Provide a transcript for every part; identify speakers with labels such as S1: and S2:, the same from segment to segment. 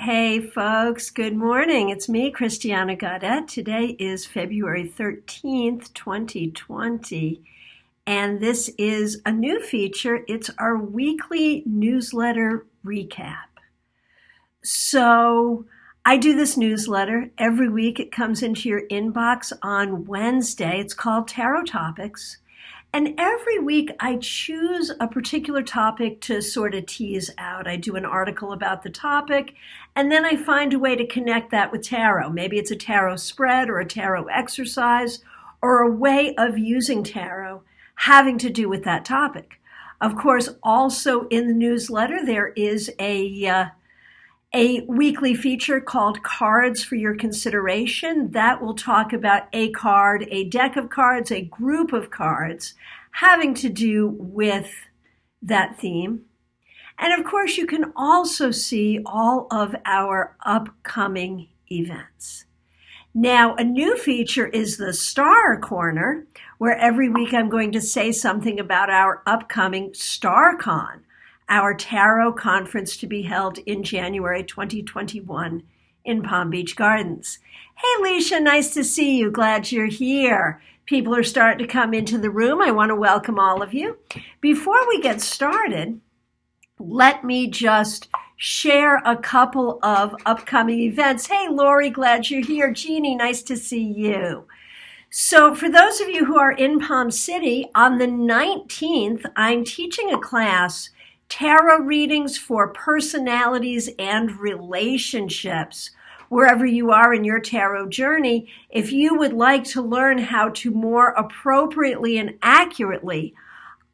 S1: Hey folks, good morning. It's me, Christiana Gaudet. Today is February 13th, 2020, and this is a new feature. It's our weekly newsletter recap. So I do this newsletter every week. It comes into your inbox on Wednesday. It's called Tarot Topics. And every week I choose a particular topic to sort of tease out. I do an article about the topic, and then I find a way to connect that with tarot. Maybe it's a tarot spread or a tarot exercise or a way of using tarot having to do with that topic. Of course, also in the newsletter, there is a weekly feature called Cards for Your Consideration. That will talk about a card, a deck of cards, a group of cards having to do with that theme. And of course, you can also see all of our upcoming events. Now, a new feature is the Star Corner, where every week I'm going to say something about our upcoming StarCon, our tarot conference to be held in January 2021 in Palm Beach Gardens. Hey, Leisha, nice to see you. Glad you're here. People are starting to come into the room. I want to welcome all of you. Before we get started, let me just share a couple of upcoming events. Hey, Lori, glad you're here. Jeannie, nice to see you. So for those of you who are in Palm City, on the 19th, I'm teaching a class, Tarot Readings for Personalities and Relationships. Wherever you are in your tarot journey, if you would like to learn how to more appropriately and accurately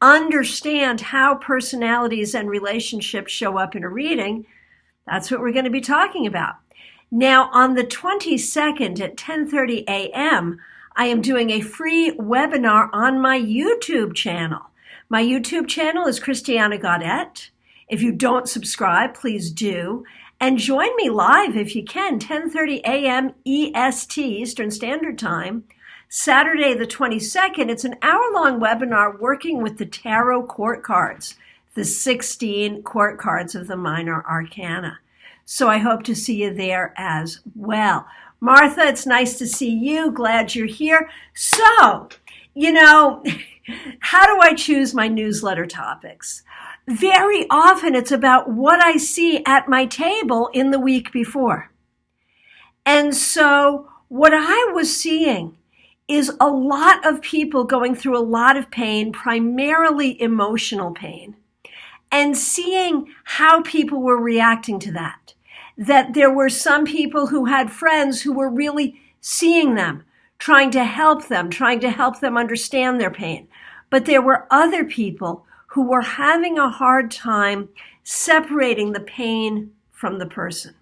S1: understand how personalities and relationships show up in a reading, that's what we're going to be talking about. Now, on the 22nd at 10:30 a.m., I am doing a free webinar on my YouTube channel. My YouTube channel is Christiana Gaudet. If you don't subscribe, please do. And join me live if you can, 10:30 a.m. EST, Eastern Standard Time, Saturday the 22nd. It's an hour-long webinar working with the tarot court cards, the 16 court cards of the Minor Arcana. So I hope to see you there as well. Martha, it's nice to see you. Glad you're here. So, how do I choose my newsletter topics? Very often it's about what I see at my table in the week before. And so what I was seeing is a lot of people going through a lot of pain, primarily emotional pain, and seeing how people were reacting to that. That there were some people who had friends who were really seeing them, trying to help them understand their pain. But there were other people who were having a hard time separating the pain from the person.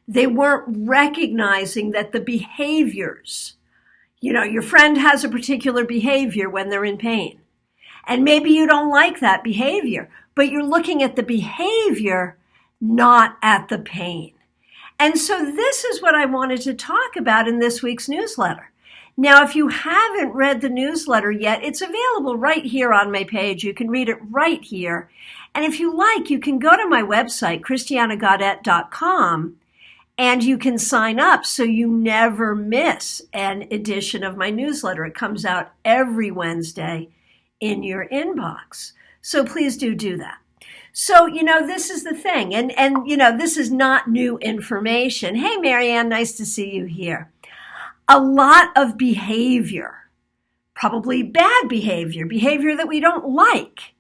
S1: They weren't recognizing that the behaviors, your friend has a particular behavior when they're in pain. And maybe you don't like that behavior, but you're looking at the behavior, not at the pain. And so this is what I wanted to talk about in this week's newsletter. Now, if you haven't read the newsletter yet, it's available right here on my page. You can read it right here. And if you like, you can go to my website, christianagaudet.com, and you can sign up so you never miss an edition of my newsletter. It comes out every Wednesday in your inbox. So please do that. So, this is the thing. And this is not new information. Hey, Marianne, nice to see you here. A lot of behavior, probably bad behavior that we don't like,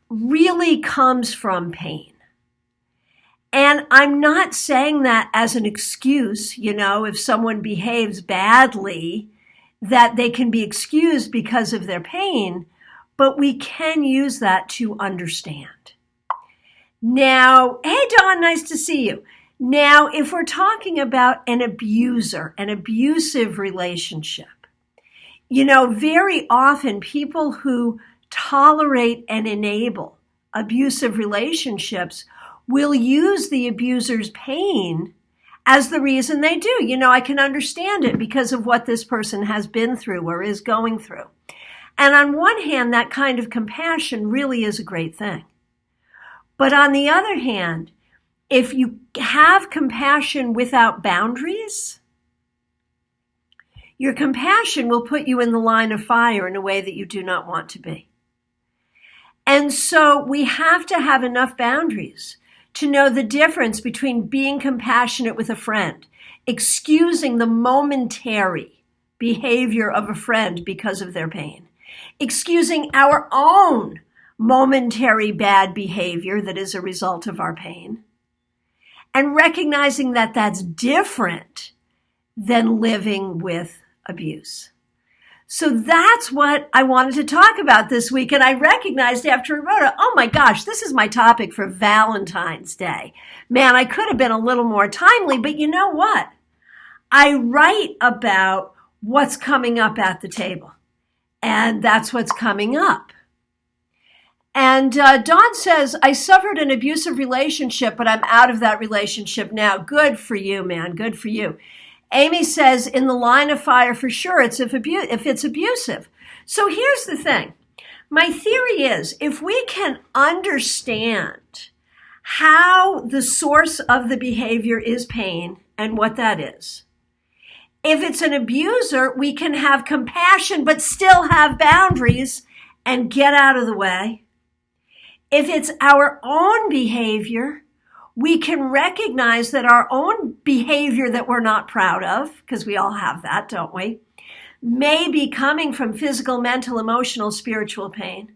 S1: really comes from pain. And I'm not saying that as an excuse, if someone behaves badly, that they can be excused because of their pain, but we can use that to understand. Now, hey, Dawn, nice to see you. Now, if we're talking about an abuser, an abusive relationship, very often people who tolerate and enable abusive relationships will use the abuser's pain as the reason they do. I can understand it because of what this person has been through or is going through. And on one hand, that kind of compassion really is a great thing. But on the other hand, If you have compassion without boundaries, your compassion will put you in the line of fire in a way that you do not want to be. And so we have to have enough boundaries to know the difference between being compassionate with a friend, excusing the momentary behavior of a friend because of their pain, excusing our own momentary bad behavior that is a result of our pain, and recognizing that that's different than living with abuse. So that's what I wanted to talk about this week. And I recognized after I wrote it, oh my gosh, this is my topic for Valentine's Day. Man, I could have been a little more timely, but you know what? I write about what's coming up at the table. And that's what's coming up. And Dawn says, I suffered an abusive relationship, but I'm out of that relationship now. Good for you, man. Good for you. Amy says, in the line of fire for sure, if it's abusive. So here's the thing. My theory is, if we can understand how the source of the behavior is pain and what that is, if it's an abuser, we can have compassion but still have boundaries and get out of the way. If it's our own behavior, we can recognize that our own behavior that we're not proud of, because we all have that, don't we, may be coming from physical, mental, emotional, spiritual pain.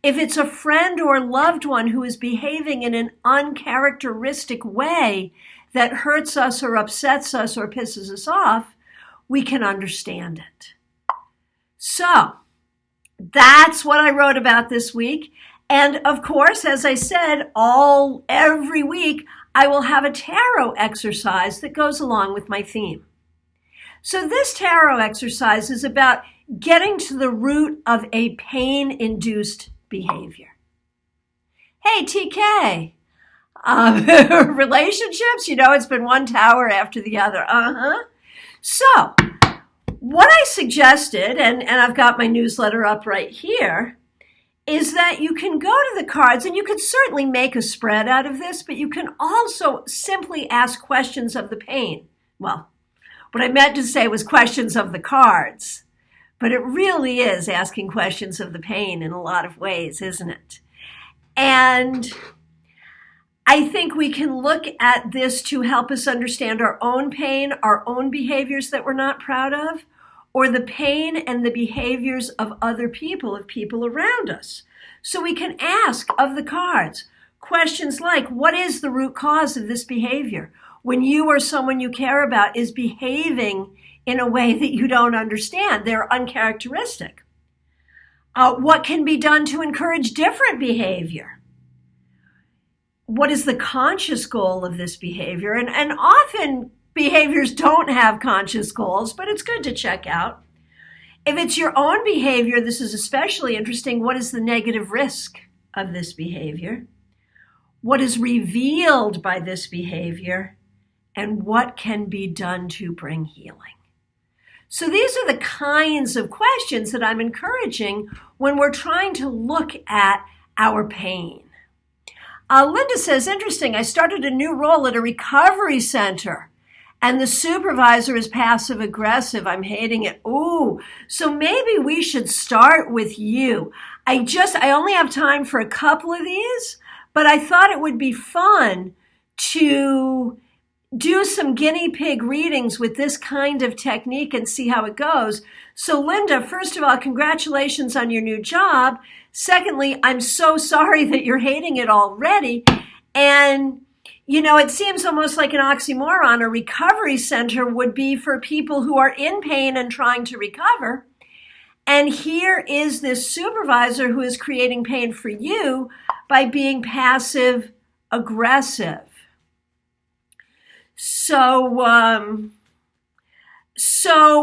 S1: If it's a friend or loved one who is behaving in an uncharacteristic way that hurts us or upsets us or pisses us off, we can understand it. So that's what I wrote about this week. And of course, as I said, every week, I will have a tarot exercise that goes along with my theme. So this tarot exercise is about getting to the root of a pain-induced behavior. Hey, TK, relationships, it's been one tower after the other. So what I suggested, and I've got my newsletter up right here, is that you can go to the cards, and you can certainly make a spread out of this, but you can also simply ask questions of the pain. Well, what I meant to say was questions of the cards, but it really is asking questions of the pain in a lot of ways, isn't it? And I think we can look at this to help us understand our own pain, our own behaviors that we're not proud of, or the pain and the behaviors of other people, of people around us. So we can ask of the cards questions like, what is the root cause of this behavior? When you or someone you care about is behaving in a way that you don't understand, they're uncharacteristic. What can be done to encourage different behavior? What is the conscious goal of this behavior? And often behaviors don't have conscious goals, but it's good to check out. If it's your own behavior, this is especially interesting. What is the negative risk of this behavior? What is revealed by this behavior? And what can be done to bring healing? So these are the kinds of questions that I'm encouraging when we're trying to look at our pain. Linda says, interesting, I started a new role at a recovery center. And the supervisor is passive aggressive. I'm hating it. Ooh, so maybe we should start with you. I only have time for a couple of these, but I thought it would be fun to do some guinea pig readings with this kind of technique and see how it goes. So Linda, first of all, congratulations on your new job. Secondly, I'm so sorry that you're hating it already. And it seems almost like an oxymoron. A recovery center would be for people who are in pain and trying to recover. And here is this supervisor who is creating pain for you by being passive aggressive. So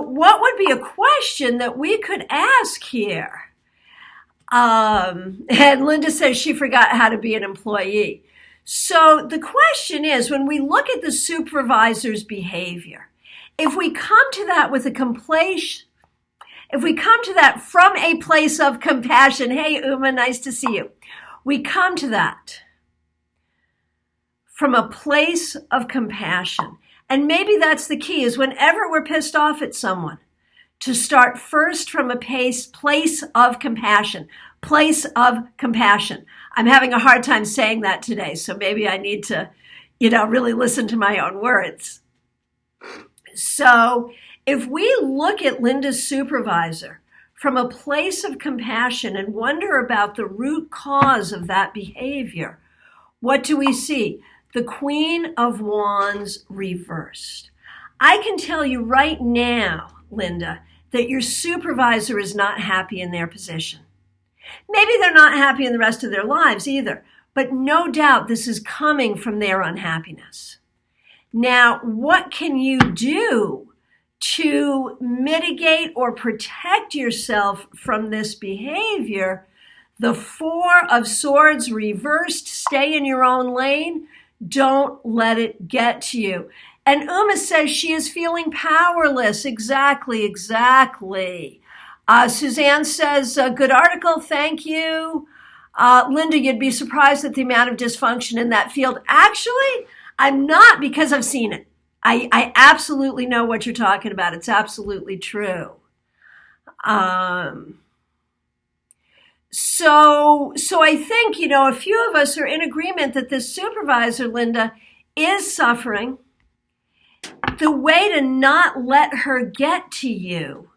S1: what would be a question that we could ask here? And Linda says she forgot how to be an employee. So the question is, when we look at the supervisor's behavior, if we come to that from a place of compassion, hey, Uma, nice to see you. We come to that from a place of compassion. And maybe that's the key, is whenever we're pissed off at someone, to start first from a place of compassion. Place of compassion. I'm having a hard time saying that today, so maybe I need to, really listen to my own words. So if we look at Linda's supervisor from a place of compassion and wonder about the root cause of that behavior, what do we see? The Queen of Wands reversed. I can tell you right now, Linda, that your supervisor is not happy in their position. Maybe they're not happy in the rest of their lives either, but no doubt this is coming from their unhappiness. Now, what can you do to mitigate or protect yourself from this behavior? The Four of Swords reversed. Stay in your own lane. Don't let it get to you. And Uma says she is feeling powerless. Exactly. Suzanne says, good article, thank you. Linda, you'd be surprised at the amount of dysfunction in that field. Actually, I'm not, because I've seen it. I absolutely know what you're talking about. It's absolutely true. So I think, a few of us are in agreement that this supervisor, Linda, is suffering. The way to not let her get to you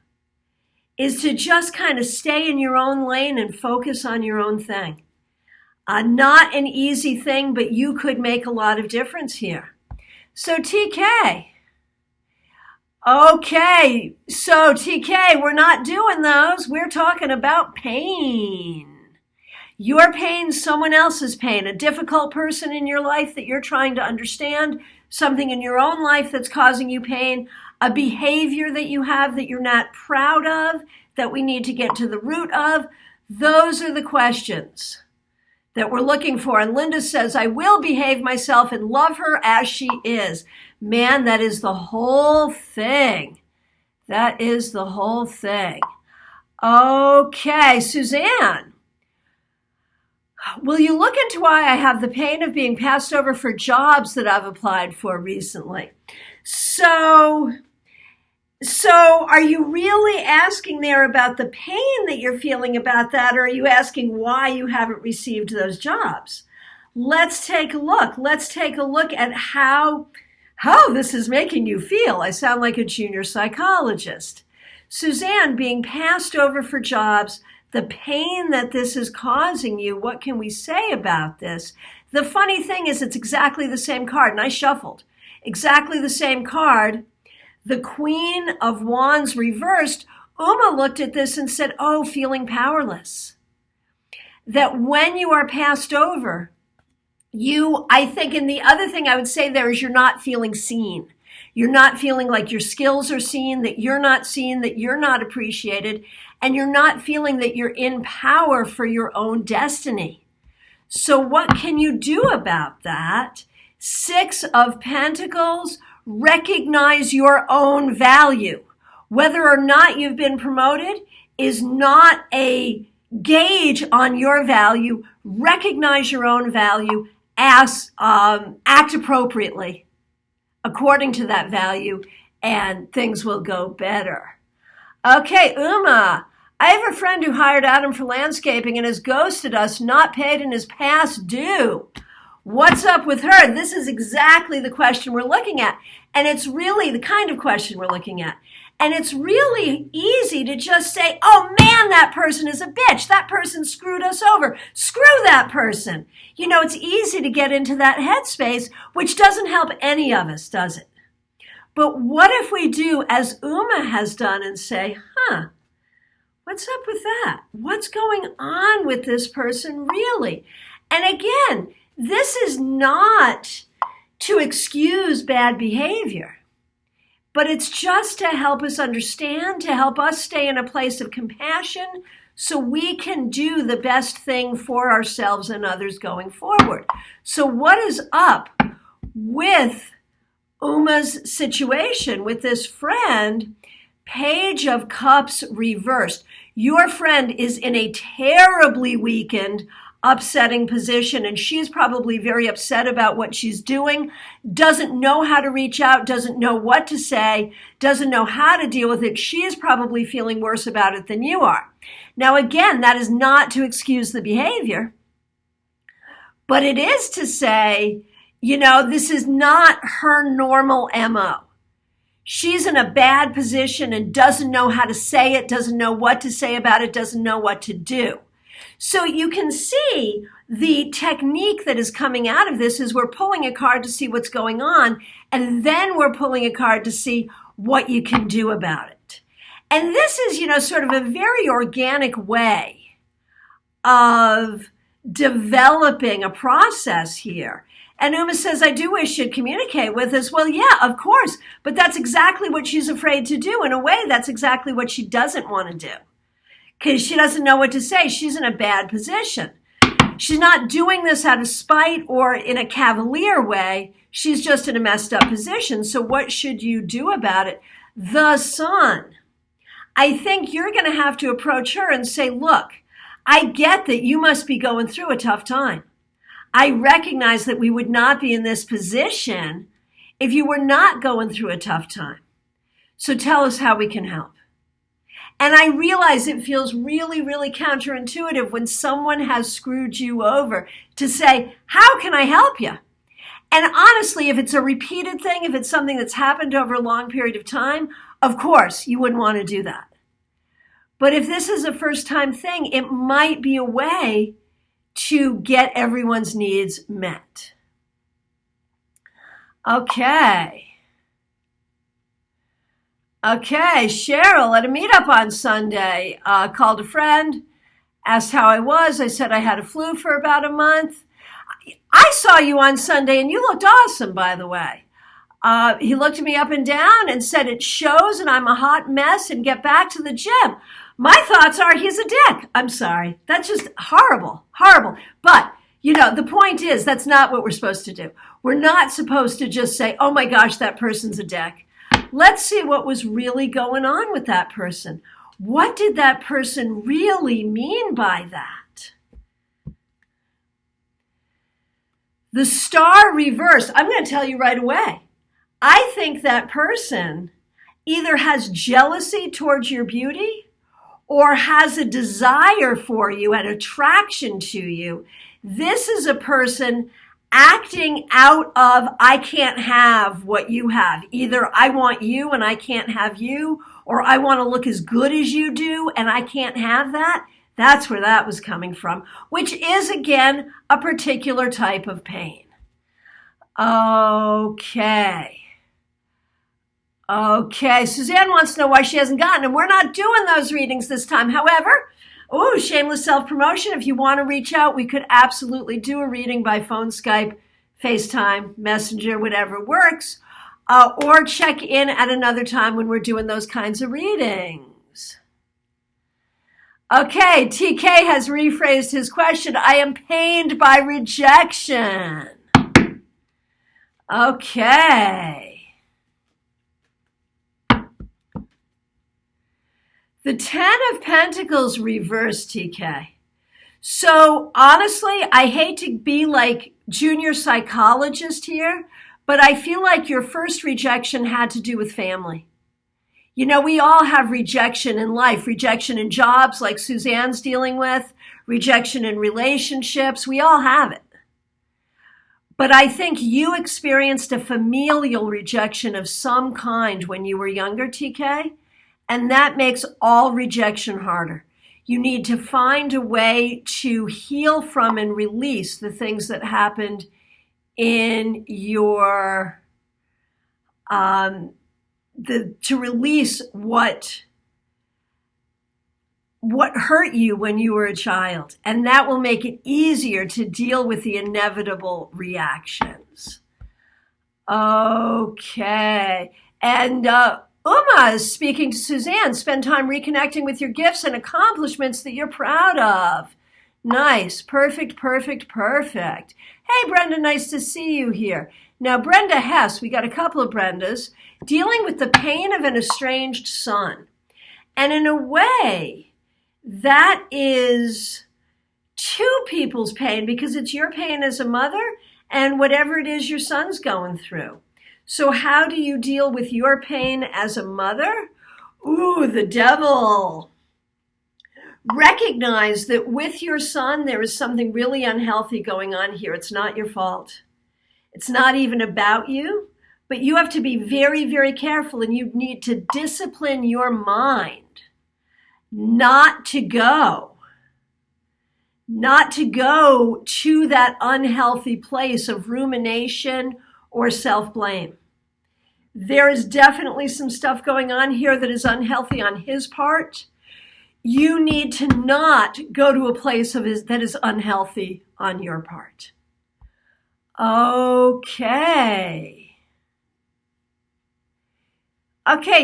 S1: is to just kind of stay in your own lane and focus on your own thing. Not an easy thing, but you could make a lot of difference here. So TK. Okay, so TK, we're not doing those. We're talking about pain. Your pain, someone else's pain, a difficult person in your life that you're trying to understand, something in your own life that's causing you pain, a behavior that you have that you're not proud of, that we need to get to the root of. Those are the questions that we're looking for. And Linda says, I will behave myself and love her as she is. Man, that is the whole thing. That is the whole thing. Okay, Suzanne, will you look into why I have the pain of being passed over for jobs that I've applied for recently? So are you really asking there about the pain that you're feeling about that, or are you asking why you haven't received those jobs? Let's take a look. Let's take a look at how this is making you feel. I sound like a junior psychologist. Suzanne, being passed over for jobs, the pain that this is causing you, what can we say about this? The funny thing is it's exactly the same card, and I shuffled. Exactly the same card. The Queen of Wands reversed. Uma looked at this and said, feeling powerless. That when you are passed over, I think, and the other thing I would say there is you're not feeling seen. You're not feeling like your skills are seen, that you're not seen, that you're not appreciated, and you're not feeling that you're in power for your own destiny. So what can you do about that? Six of Pentacles, recognize your own value. Whether or not you've been promoted is not a gauge on your value. Recognize your own value. Act appropriately according to that value, and things will go better. Okay, Uma, I have a friend who hired Adam for landscaping and has ghosted us, not paid, and is past due. What's up with her? This is exactly the question we're looking at. And it's really the kind of question we're looking at. And it's really easy to just say, oh man, that person is a bitch. That person screwed us over. Screw that person. It's easy to get into that headspace, which doesn't help any of us, does it? But what if we do as Uma has done and say, what's up with that? What's going on with this person really? And again, this is not to excuse bad behavior, but it's just to help us understand, to help us stay in a place of compassion so we can do the best thing for ourselves and others going forward. So what is up with Uma's situation with this friend? Page of Cups reversed. Your friend is in a terribly weakened, upsetting position, and she's probably very upset about what she's doing, doesn't know how to reach out, doesn't know what to say, doesn't know how to deal with it. She is probably feeling worse about it than you are. Now, again, that is not to excuse the behavior, but it is to say, this is not her normal MO. She's in a bad position and doesn't know how to say it, doesn't know what to say about it, doesn't know what to do. So you can see the technique that is coming out of this is we're pulling a card to see what's going on, and then we're pulling a card to see what you can do about it. And this is, sort of a very organic way of developing a process here. And Uma says, I do wish you'd communicate with us. Well, yeah, of course. But that's exactly what she's afraid to do. In a way, that's exactly what she doesn't want to do. Because she doesn't know what to say. She's in a bad position. She's not doing this out of spite or in a cavalier way. She's just in a messed up position. So what should you do about it? The Sun. I think you're going to have to approach her and say, look, I get that you must be going through a tough time. I recognize that we would not be in this position if you were not going through a tough time. So tell us how we can help. And I realize it feels really, really counterintuitive when someone has screwed you over to say, how can I help you? And honestly, if it's a repeated thing, if it's something that's happened over a long period of time, of course, you wouldn't want to do that. But if this is a first-time thing, it might be a way to get everyone's needs met. Okay, Cheryl at a meetup on Sunday, called a friend, asked how I was. I said I had a flu for about a month. I saw you on Sunday and you looked awesome, by the way. He looked at me up and down and said it shows and I'm a hot mess and get back to the gym. My thoughts are he's a dick. I'm sorry. That's just horrible. But, the point is that's not what we're supposed to do. We're not supposed to just say, oh my gosh, that person's a dick. Let's see what was really going on with that person. What did that person really mean by that? The star reversed. I'm going to tell you right away. I think that person either has jealousy towards your beauty or has a desire for you and attraction to you. This is a person acting out of, I can't have what you have. Either I want you and I can't have you, or I want to look as good as you do and I can't have that. That's where that was coming from, which is, again, a particular type of pain. Okay, Suzanne wants to know why she hasn't gotten them. We're not doing those readings this time. However, shameless self-promotion. If you want to reach out, we could absolutely do a reading by phone, Skype, FaceTime, Messenger, whatever works, or check in at another time when we're doing those kinds of readings. Okay, TK has rephrased his question. I am pained by rejection. Okay. The 10 of Pentacles reversed, TK. So honestly, I hate to be like junior psychologist here, but I feel like your first rejection had to do with family. We all have rejection in life, rejection in jobs like Suzanne's dealing with, rejection in relationships. We all have it. But I think you experienced a familial rejection of some kind when you were younger, TK. And that makes all rejection harder. You need to find a way to heal from and release the things that happened in your, to release what hurt you when you were a child. And that will make it easier to deal with the inevitable reactions. Okay. And, Uma is speaking to Suzanne. Spend time reconnecting with your gifts and accomplishments that you're proud of. Nice. Perfect. Hey, Brenda, nice to see you here. Now, Brenda Hess, we got a couple of Brendas, dealing with the pain of an estranged son. And in a way, that is two people's pain, because it's your pain as a mother and whatever it is your son's going through. So how do you deal with your pain as a mother? Ooh, the devil. Recognize that with your son, there is something really unhealthy going on here. It's not your fault. It's not even about you, but you have to be very, very careful, and you need to discipline your mind not to go to that unhealthy place of rumination or self-blame. There is definitely some stuff going on here that is unhealthy on his part. You need to not go to a place that is unhealthy on your part. Okay,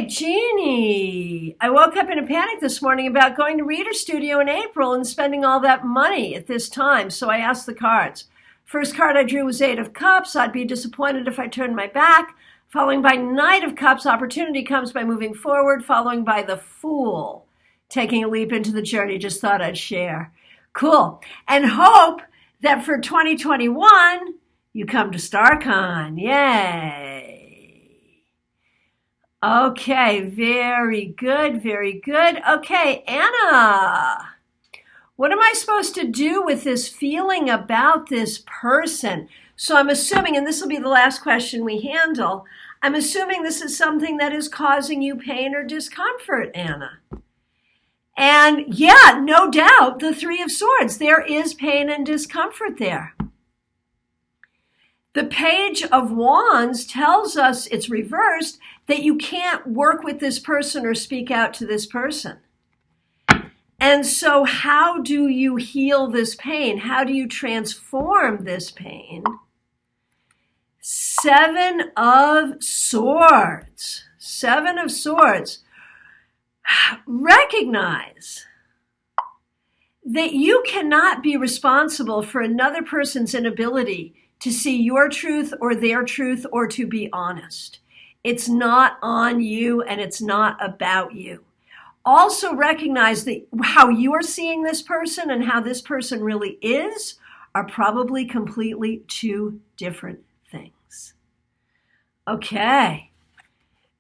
S1: Jeannie. I woke up in a panic this morning about going to Reader Studio in April and spending all that money at this time, so I asked the cards. First card I drew was 8 of Cups. I'd be disappointed if I turned my back. Following by Knight of Cups, opportunity comes by moving forward. Following by the Fool, taking a leap into the journey. Just thought I'd share. Cool. And hope that for 2021, you come to StarCon. Yay. Okay, very good, very good. Okay, Anna, what am I supposed to do with this feeling about this person? So I'm assuming, and this will be the last question we handle, I'm assuming this is something that is causing you pain or discomfort, Anna. And yeah, no doubt, the 3 of Swords, there is pain and discomfort there. The Page of Wands tells us, it's reversed, that you can't work with this person or speak out to this person. And so how do you heal this pain? How do you transform this pain? 7 of Swords. 7 of Swords. Recognize that you cannot be responsible for another person's inability to see your truth or their truth or to be honest. It's not on you and it's not about you. Also recognize that how you are seeing this person and how this person really is are probably completely 2 different things. Okay.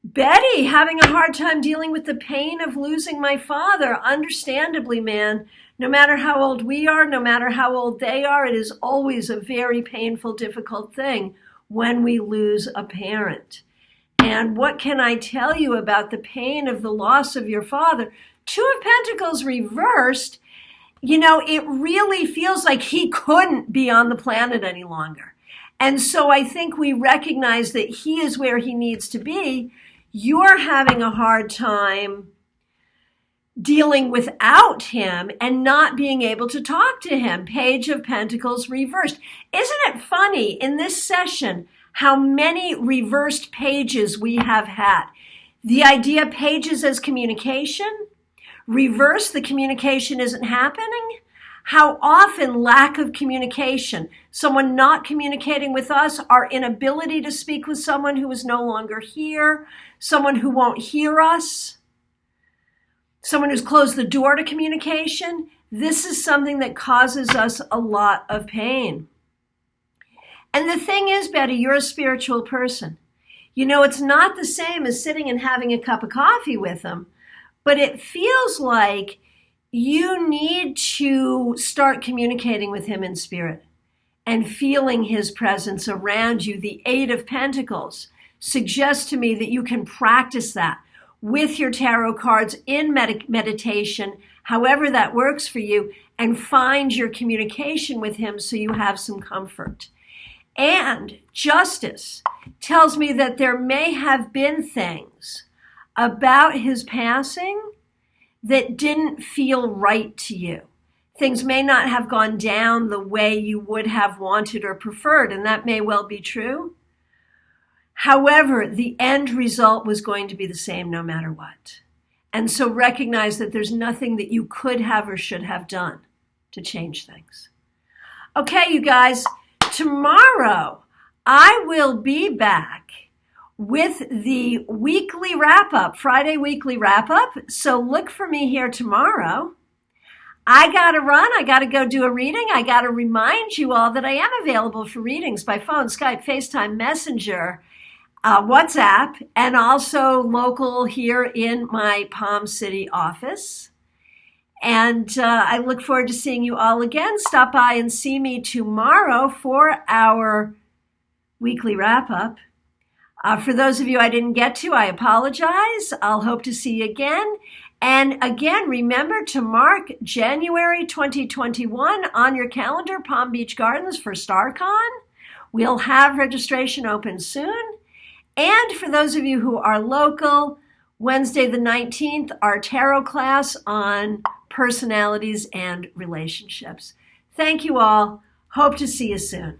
S1: Betty, having a hard time dealing with the pain of losing my father. Understandably, man, no matter how old we are, no matter how old they are, it is always a very painful, difficult thing when we lose a parent. And what can I tell you about the pain of the loss of your father? 2 of Pentacles reversed, it really feels like he couldn't be on the planet any longer. And so I think we recognize that he is where he needs to be. You're having a hard time dealing without him and not being able to talk to him. Page of Pentacles reversed. Isn't it funny in this session how many reversed pages we have had? The idea pages as communication, reverse, the communication isn't happening. How often lack of communication, someone not communicating with us, our inability to speak with someone who is no longer here, someone who won't hear us, someone who's closed the door to communication. This is something that causes us a lot of pain. And the thing is, Betty, you're a spiritual person. It's not the same as sitting and having a cup of coffee with them, but it feels like you need to start communicating with him in spirit and feeling his presence around you. The 8 of Pentacles suggests to me that you can practice that with your tarot cards in meditation, however that works for you, and find your communication with him so you have some comfort. And Justice tells me that there may have been things about his passing that didn't feel right to you. Things may not have gone down the way you would have wanted or preferred, and that may well be true. However, the end result was going to be the same no matter what. And so recognize that there's nothing that you could have or should have done to change things. Okay, you guys, tomorrow I will be back with the weekly wrap-up, Friday weekly wrap-up. So look for me here tomorrow. I got to run. I got to go do a reading. I got to remind you all that I am available for readings by phone, Skype, FaceTime, Messenger, WhatsApp, and also local here in my Palm City office. And I look forward to seeing you all again. Stop by and see me tomorrow for our weekly wrap up. For those of you I didn't get to, I apologize. I'll hope to see you again. And again, remember to mark January 2021 on your calendar, Palm Beach Gardens for StarCon. We'll have registration open soon. And for those of you who are local, Wednesday the 19th, our tarot class on personalities and relationships. Thank you all. Hope to see you soon.